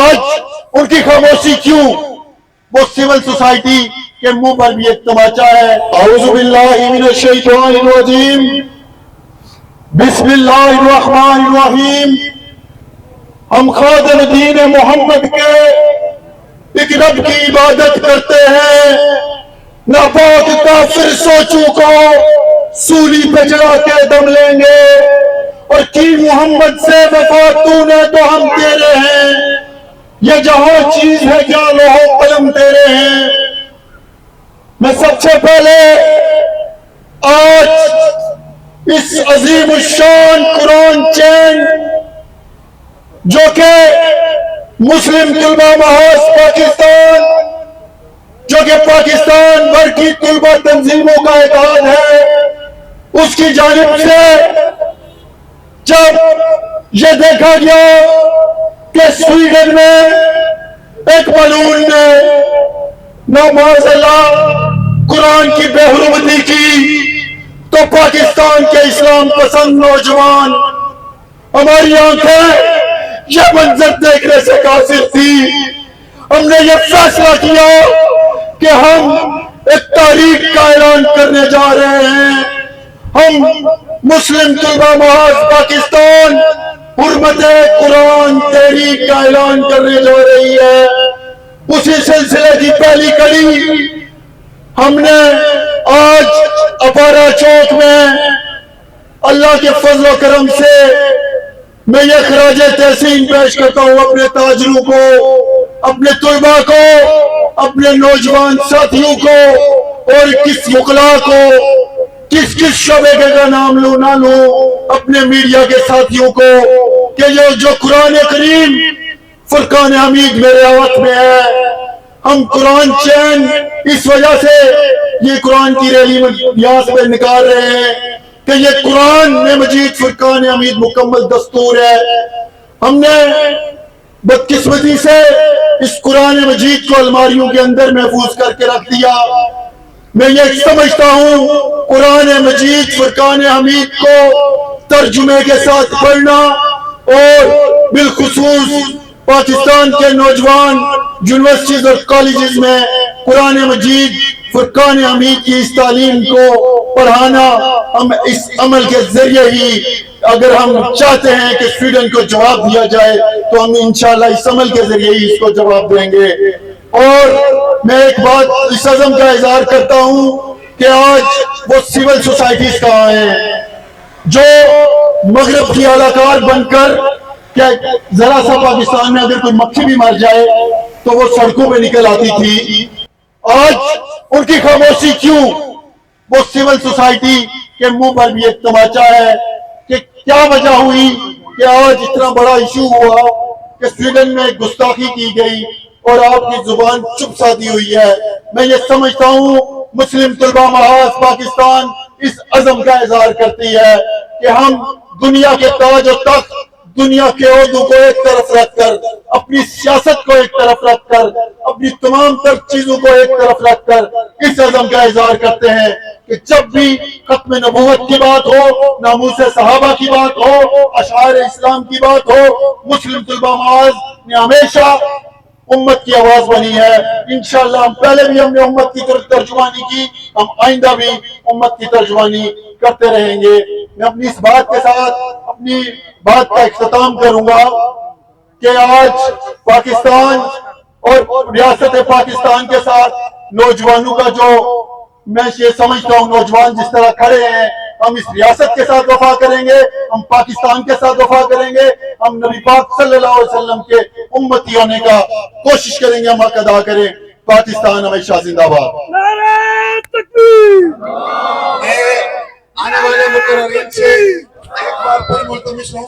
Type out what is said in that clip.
آج ان کی خاموشی کیوں؟ وہ سول سوسائٹی کے منہ پر بھی ایک تماچا ہے۔ اعوذ باللہ من الشیطان الرجیم، بسم اللہ الرحمن الرحیم۔ ہم خادم دین محمد کے ایک رب کی عبادت کرتے ہیں، ناپاک کافر سوچوں کو سولی پہ چڑھا کے دم لیں گے، اور کی محمد سے وفا تو نے تو ہم تیرے ہیں، یہ جہاں چیز ہے کیا لوح قلم تیرے ہیں۔ میں سب سے پہلے آج اس عظیم الشان قرآن چین جو کہ مسلم طلبہ محاذ پاکستان، جو کہ پاکستان بھر کی طلبہ تنظیموں کا اتحاد ہے، اس کی جانب سے جب یہ دیکھا گیا کہ سویڈن میں ایک بلون نے نماز اللہ قرآن کی بے حرمتی کی، تو پاکستان کے اسلام پسند نوجوان، ہماری آنکھیں یہ منظر دیکھنے سے قاصر تھی۔ ہم نے یہ فیصلہ کیا کہ ہم ایک تاریخ کا اعلان کرنے جا رہے ہیں۔ ہم مسلم طلبہ محاذ پاکستان حرمت قرآن تحریک کا اعلان کرنے جا رہی ہے۔ اسی سلسلے کی پہلی کڑی ہم نے آج اپارا چوک میں اللہ کے فضل و کرم سے میں یہ خراج تحسین پیش کرتا ہوں اپنے تاجروں کو، اپنے طلباء کو، اپنے نوجوان ساتھیوں کو، اور کس وکلا کو، کس شعبے کا نام لوں نہ لوں، اپنے میڈیا کے ساتھیوں کو، کہ جو قرآن کریم فرقان حمید میرے ہاتھ میں ہے، ہم قرآن چین اس وجہ سے یہ قرآن کی ریلی میں یہاں سے نکال رہے ہیں کہ یہ قرآن مجید فرقان حمید مکمل دستور ہے۔ ہم نے بدقسمتی سے اس قرآن مجید کو الماریوں کے اندر محفوظ کر کے رکھ دیا۔ میں یہ سمجھتا ہوں قرآن مجید فرقان حمید کو ترجمے کے ساتھ پڑھنا، اور بالخصوص پاکستان کے نوجوان یونیورسٹیز اور کالجز میں قرآن مجید فرقان حمید کی اس تعلیم کو پڑھانا، ہم اس عمل کے ذریعے ہی اگر ہم چاہتے ہیں کہ سویڈن کو جواب دیا جائے تو ہم انشاءاللہ اس عمل کے ذریعے ہی اس کو جواب دیں گے۔ اور میں ایک بات اس عزم کا اظہار کرتا ہوں کہ آج وہ سول سوسائٹیز کہاں ہیں جو مغرب کی اعلی کار بن کر، کیا ذرا سا پاکستان میں اگر کوئی مکھی بھی مر جائے تو وہ سڑکوں پہ نکل آتی تھی، آج ان کی خاموشی کیوں؟ وہ سول سوسائٹی کے منہ پر بھی ایک تماچا ہے کہ کیا وجہ ہوئی کہ آج اتنا بڑا ایشو ہوا کہ سویڈن میں گستاخی کی گئی اور آپ کی زبان چپ سادھی ہوئی ہے۔ میں یہ سمجھتا ہوں مسلم طلبہ محاذ پاکستان اس عزم کا اظہار کرتی ہے کہ ہم دنیا کے تاج و تخت، دنیا کے عہدوں کو ایک طرف رکھ کر، اپنی سیاست کو ایک طرف رکھ کر، اپنی تمام تر چیزوں کو ایک طرف رکھ کر اس عزم کا اظہار کرتے ہیں کہ جب بھی ختم نبوت کی بات ہو، ناموس صحابہ کی بات ہو، اشعار اسلام کی بات ہو، مسلم طلبہ محاذ نے ہمیشہ امت کی آواز بنی ہے۔ انشاءاللہ ہم پہلے بھی ہم نے امت کی ترجمانی کی، ہم آئندہ بھی امت کی ترجمانی کرتے رہیں گے۔ میں اپنی اس بات کے ساتھ اپنی بات کا اختتام کروں گا کہ آج پاکستان اور ریاست پاکستان کے ساتھ نوجوانوں کا جو میں یہ سمجھتا ہوں نوجوان جس طرح کھڑے ہیں، ہم اس ریاست کے ساتھ وفا کریں گے، ہم پاکستان کے ساتھ وفا کریں گے، ہم نبی پاک صلی اللہ علیہ وسلم کے امتی ہونے کا کوشش کریں گے، ہم حق ادا کریں۔ پاکستان ہمیشہ زندہ باد۔ نعرہ تکبیر! آنے والے مقررین سے ایک بار پھر ملتمس ہوں